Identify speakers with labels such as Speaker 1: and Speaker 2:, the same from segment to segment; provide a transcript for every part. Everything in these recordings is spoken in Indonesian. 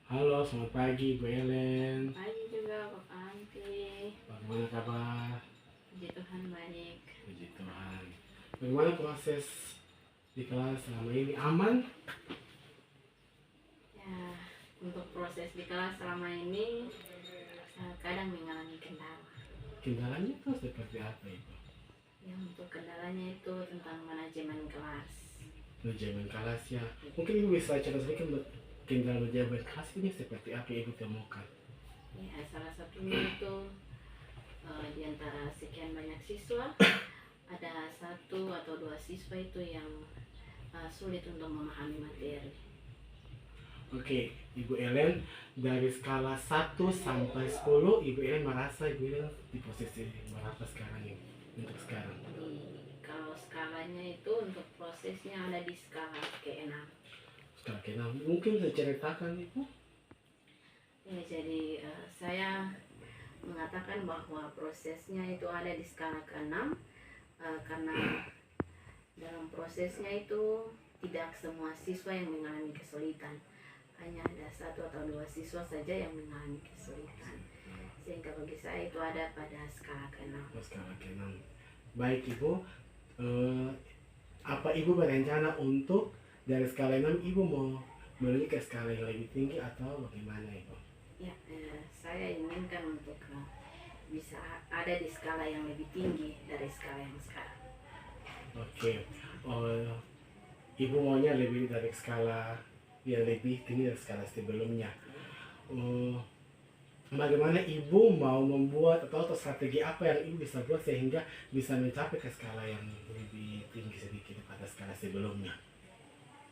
Speaker 1: Halo, selamat pagi Bu Ellen.
Speaker 2: Pagi juga Bapak Anti.
Speaker 1: Bagaimana kabar?
Speaker 2: Puji Tuhan baik.
Speaker 1: Puji Tuhan. Bagaimana proses di kelas selama ini? Aman?
Speaker 2: Ya, untuk proses di kelas selama ini kadang mengalami kendala.
Speaker 1: Kendalanya itu seperti apa itu?
Speaker 2: Ya, untuk kendalanya itu tentang manajemen kelas.
Speaker 1: Manajemen kelas ya. Mungkin Ibu bisa cerita sedikit kendala manajemen kelas ini seperti apa yang Ibu temukan?
Speaker 2: Ya, salah satunya itu di antara sekian banyak siswa ada satu atau dua siswa itu yang sulit untuk memahami materi.
Speaker 1: Oke, Ibu Ellen, dari skala 1 sampai 10, Ibu Ellen merasa Ibu Ellen di posisi berapa sekarang ini? Untuk sekarang.
Speaker 2: Kalau skalanya itu untuk prosesnya ada di skala ke-6.
Speaker 1: Skala ke-6. Mungkin bisa ceritakan Ibu?
Speaker 2: Ya, jadi saya mengatakan bahwa prosesnya itu ada di skala ke-6 karena dalam prosesnya itu tidak semua siswa yang mengalami kesulitan, hanya ada satu atau dua siswa saja yang mengalami kesulitan, sehingga bagi saya itu ada pada skala ke-6.
Speaker 1: Skala ke-6. Baik Ibu, apa Ibu berencana untuk dari skala 6 Ibu mau menuju ke skala yang lebih tinggi atau bagaimana Ibu?
Speaker 2: Ya, saya inginkan untuk bisa ada di skala yang lebih tinggi dari skala yang sekarang.
Speaker 1: Oke, Ibu maunya lebih dari skala yang lebih tinggi dari skala sebelumnya. Bagaimana Ibu mau membuat atau strategi apa yang Ibu bisa buat sehingga bisa mencapai ke skala yang lebih tinggi sedikit pada skala sebelumnya?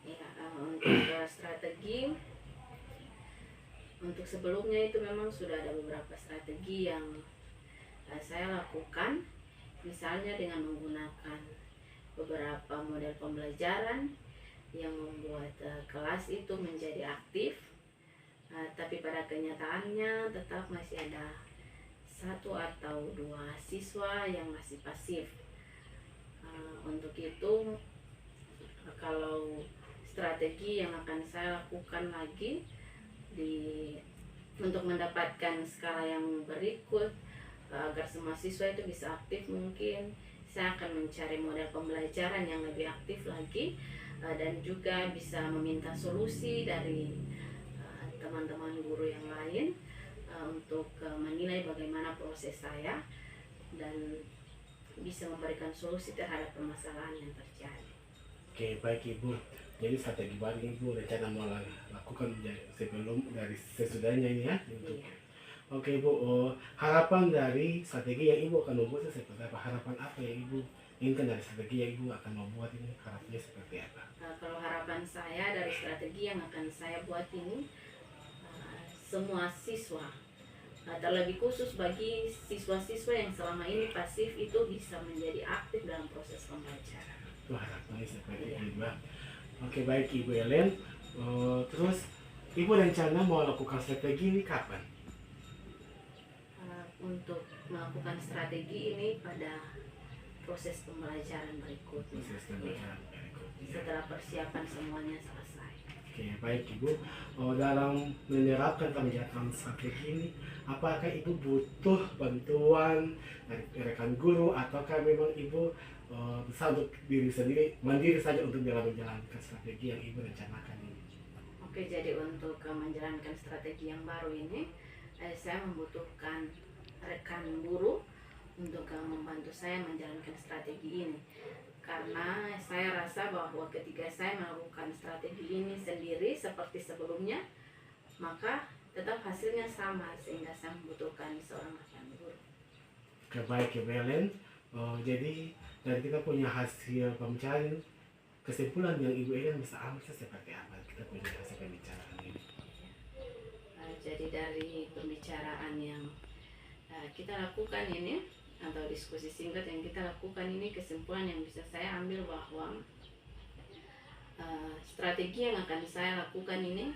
Speaker 2: Ya, untuk strategi untuk sebelumnya itu memang sudah ada beberapa strategi yang saya lakukan, misalnya dengan menggunakan beberapa model pembelajaran yang membuat kelas itu menjadi aktif, tapi pada kenyataannya tetap masih ada satu atau dua siswa yang masih pasif. Untuk itu, kalau strategi yang akan saya lakukan lagi untuk mendapatkan skala yang berikut, agar semua siswa itu bisa aktif, mungkin saya akan mencari model pembelajaran yang lebih aktif lagi, dan juga bisa meminta solusi dari teman-teman guru yang lain untuk menilai bagaimana proses saya dan bisa memberikan solusi terhadap permasalahan yang terjadi.
Speaker 1: Oke, baik Ibu. Jadi strategi baru Ibu rencana mau lakukan sebelum dari sesudahnya ini ya. Untuk
Speaker 2: Iya.
Speaker 1: Oke Ibu, harapan dari strategi yang Ibu akan membuat itu seperti apa? Harapan apa yang Ibu inginkan dari strategi yang Ibu akan membuat ini? Harapannya seperti apa?
Speaker 2: Kalau harapan saya dari strategi yang akan saya buat ini, semua siswa, terlebih khusus bagi siswa-siswa yang selama ini pasif, itu bisa menjadi aktif dalam proses pembelajaran.
Speaker 1: Itu harapannya seperti
Speaker 2: Iya.
Speaker 1: itu. Oke, baik Ibu Ellen. Terus Ibu rencana mau lakukan strategi ini kapan?
Speaker 2: Untuk melakukan strategi ini pada proses pembelajaran berikutnya.
Speaker 1: Proses pembelajaran berikutnya.
Speaker 2: Setelah persiapan semuanya selesai.
Speaker 1: Oke, baik Ibu. Dalam menerapkan kebijakan strategi ini, apakah Ibu butuh bantuan dari rekan guru ataukah memang Ibu bisa untuk diri sendiri, mandiri saja untuk dalam menjalankan strategi yang Ibu rencanakan ini?
Speaker 2: Oke, jadi untuk menjalankan strategi yang baru ini, saya membutuhkan rekan guru untuk membantu saya menjalankan strategi ini, karena saya rasa bahwa ketika saya melakukan strategi ini sendiri seperti sebelumnya, maka tetap hasilnya sama, sehingga saya membutuhkan seorang rekan guru.
Speaker 1: Oke, baik Ibu Ellen. Jadi dari kita punya hasil pembicaraan, kesimpulan yang Ibu Ellen bisa ambil seperti apa? Kita punya hasil pembicaraan ini.
Speaker 2: Jadi dari pembicaraan yang kita lakukan ini, atau diskusi singkat yang kita lakukan ini, kesimpulan yang bisa saya ambil bahwa strategi yang akan saya lakukan ini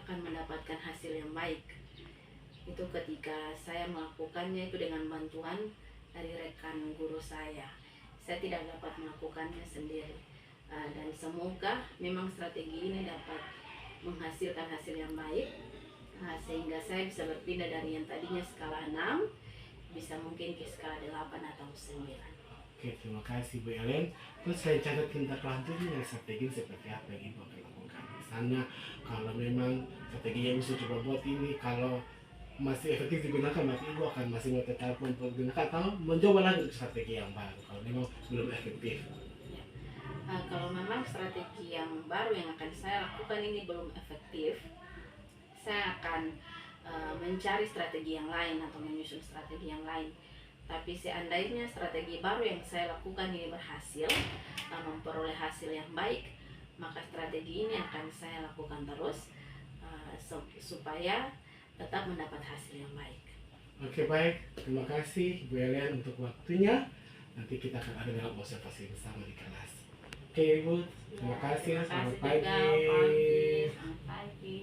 Speaker 2: akan mendapatkan hasil yang baik. Itu ketika saya melakukannya itu dengan bantuan dari rekan guru saya. Saya tidak dapat melakukannya sendiri. Dan semoga memang strategi ini dapat menghasilkan hasil yang baik, Sehingga saya bisa berpindah dari yang tadinya skala 6 bisa mungkin ke skala 8 atau 9.
Speaker 1: Oke, terima kasih Bu Ellen. Terus saya catat tindak lanjutnya strategi seperti apa yang Ibu akan lakukan. Misalnya kalau memang strategi yang bisa coba buat ini kalau masih efektif digunakan, maka Ibu akan masih mau tetap menggunakan atau mencoba lagi strategi yang baru kalau memang belum efektif.
Speaker 2: Kalau memang strategi yang baru yang akan saya lakukan ini belum efektif, saya akan mencari strategi yang lain atau menyusun strategi yang lain. Tapi seandainya strategi baru yang saya lakukan ini berhasil, memperoleh hasil yang baik, maka strategi ini akan saya lakukan terus supaya tetap mendapat hasil yang baik.
Speaker 1: Oke, baik, terima kasih Bu Ellen untuk waktunya. Nanti kita akan ada dalam observasi bersama di kelas. Oke Ibu, terima kasih. Selamat pagi.
Speaker 2: Selamat pagi.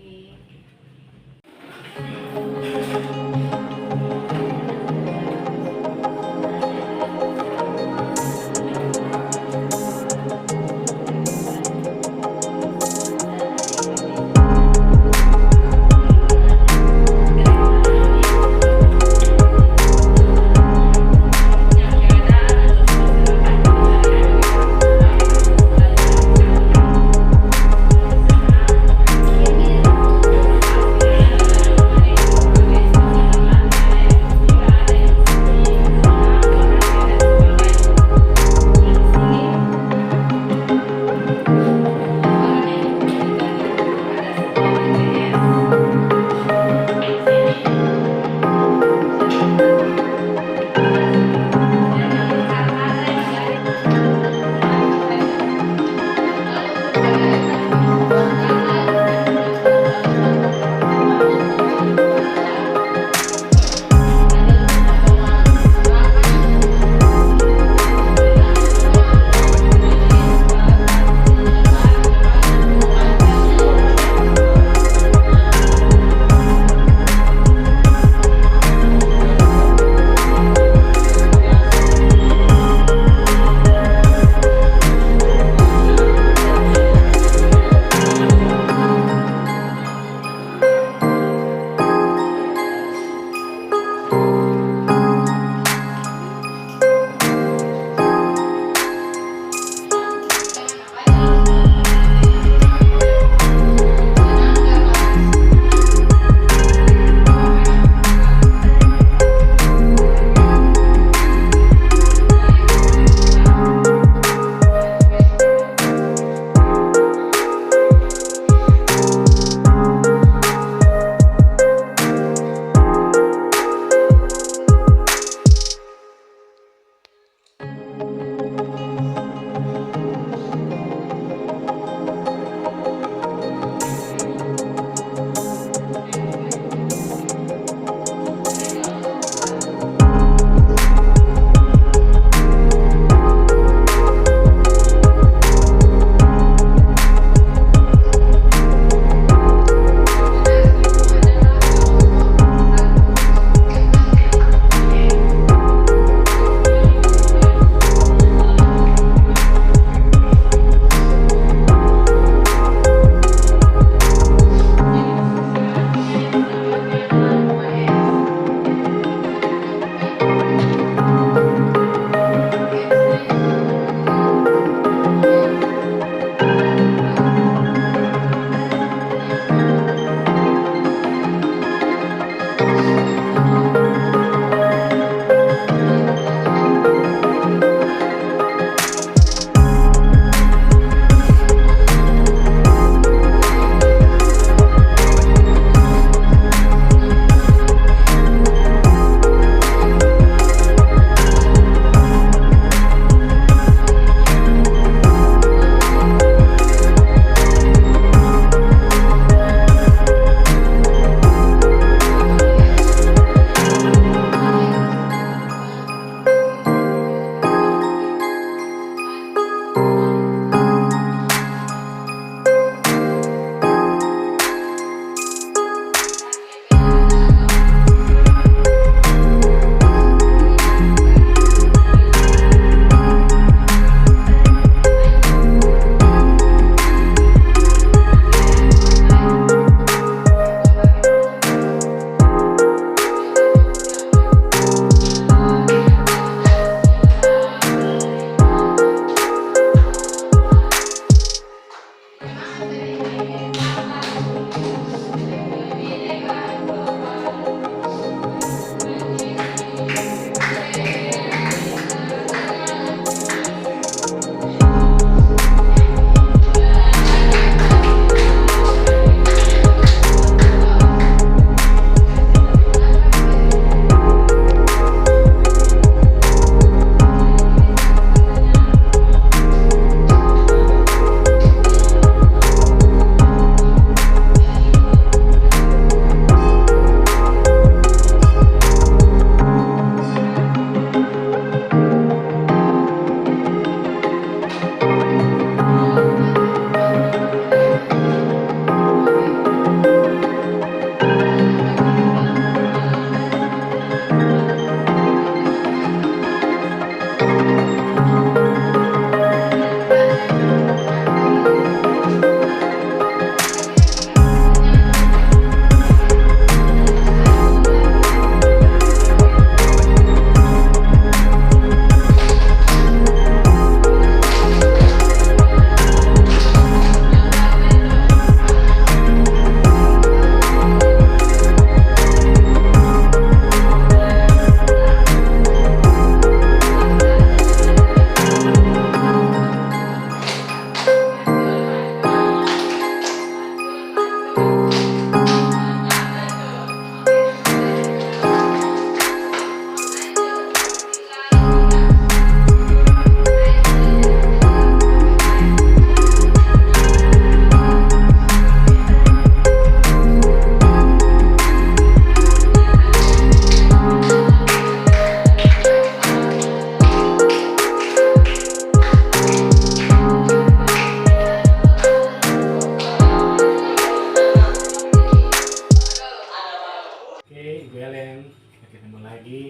Speaker 1: bertemu lagi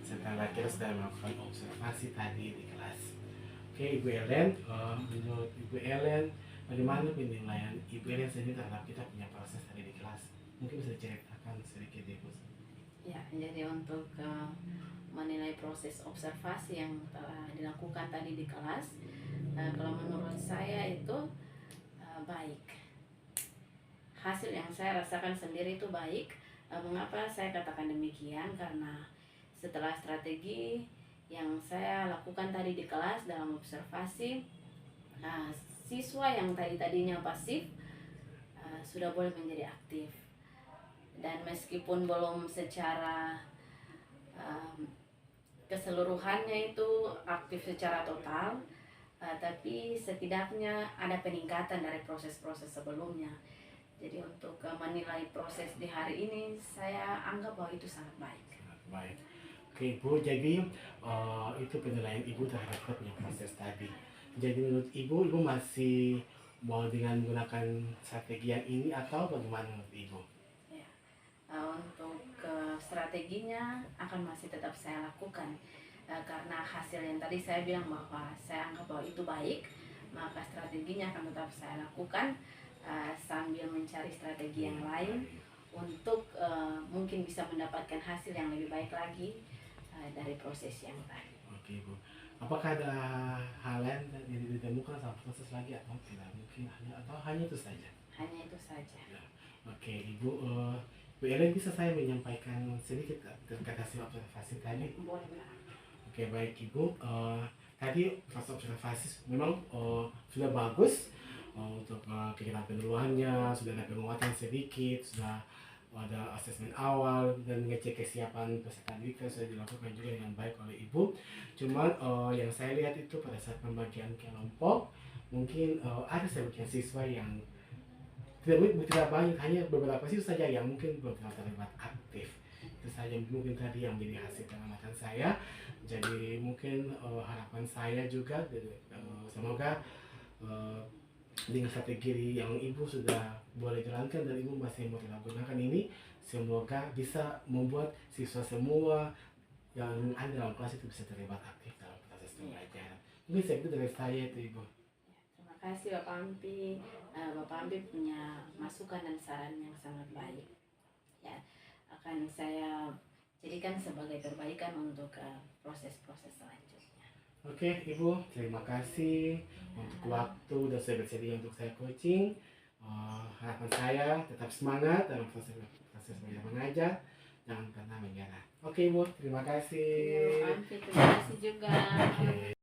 Speaker 1: setelah kita sudah melakukan observasi tadi di kelas. Oke, Ibu Ellen, menurut Ibu Ellen, bagaimana penilaian Ibu Ellen sendiri terhadap kita punya proses tadi di kelas? Mungkin bisa diceritakan sedikit, Ibu.
Speaker 2: Ya, jadi untuk menilai proses observasi yang telah dilakukan tadi di kelas, kalau menurut saya itu baik. Hasil yang saya rasakan sendiri itu baik. Mengapa saya katakan demikian? Karena setelah strategi yang saya lakukan tadi di kelas dalam observasi, siswa yang tadinya pasif sudah boleh menjadi aktif. Dan meskipun belum secara keseluruhannya itu aktif secara total, tapi setidaknya ada peningkatan dari proses-proses sebelumnya. Jadi untuk menilai proses di hari ini, saya anggap bahwa itu sangat baik.
Speaker 1: Baik. Oke, Ibu, jadi itu penilaian Ibu terhadap kita punya proses tadi. Jadi menurut Ibu masih mau dengan menggunakan strategi yang ini atau bagaimana menurut Ibu?
Speaker 2: Ya. Untuk strateginya akan masih tetap saya lakukan, karena hasil yang tadi saya bilang bahwa saya anggap bahwa itu baik, maka strateginya akan tetap saya lakukan sambil mencari strategi yang lain untuk mungkin bisa mendapatkan hasil yang lebih baik lagi dari proses yang tadi.
Speaker 1: Oke, Ibu. Apakah ada hal lain yang ditemukan sama proses lagi atau tidak? Mungkin hanya itu saja?
Speaker 2: Hanya itu saja.
Speaker 1: Ya. Oke, Ibu. Bu Ellen, bisa saya menyampaikan sedikit terkait hasil observasi tadi?
Speaker 2: Boleh, Mbak.
Speaker 1: Oke, baik Ibu. Tadi proses observasi memang sudah bagus untuk kegiatan peneluhannya, sudah ada penguatan sedikit, sudah ada asesmen awal dan mengecek kesiapan peserta didik sudah dilakukan juga dengan baik oleh Ibu. Cuman yang saya lihat itu pada saat pembagian kelompok mungkin ada sebagian siswa yang tidak banyak, hanya beberapa siswa saja yang mungkin belum terlibat aktif. Itu saja mungkin tadi yang menjadi hasil pengamatan saya. Jadi mungkin harapan saya juga semoga dengan strategi yang Ibu sudah boleh jalankan dan Ibu masih mau gunakan ini, semoga bisa membuat siswa semua yang ada dalam kelas itu bisa terlibat aktif dalam proses pembelajaran. Mungkin segitu dari saya itu, Ibu.
Speaker 2: Terima kasih Bapak Ampi. Bapak Ampi punya masukan dan saran yang sangat baik. Ya, akan saya jadikan sebagai perbaikan untuk proses-proses selanjutnya.
Speaker 1: Oke, Ibu, terima kasih untuk waktu dan sudah bersedia untuk saya coaching. Harapan saya tetap semangat dalam proses belajar mengajar, jangan pernah menyerah. Oke, Ibu, terima kasih.
Speaker 2: Terima kasih juga.
Speaker 1: Oke.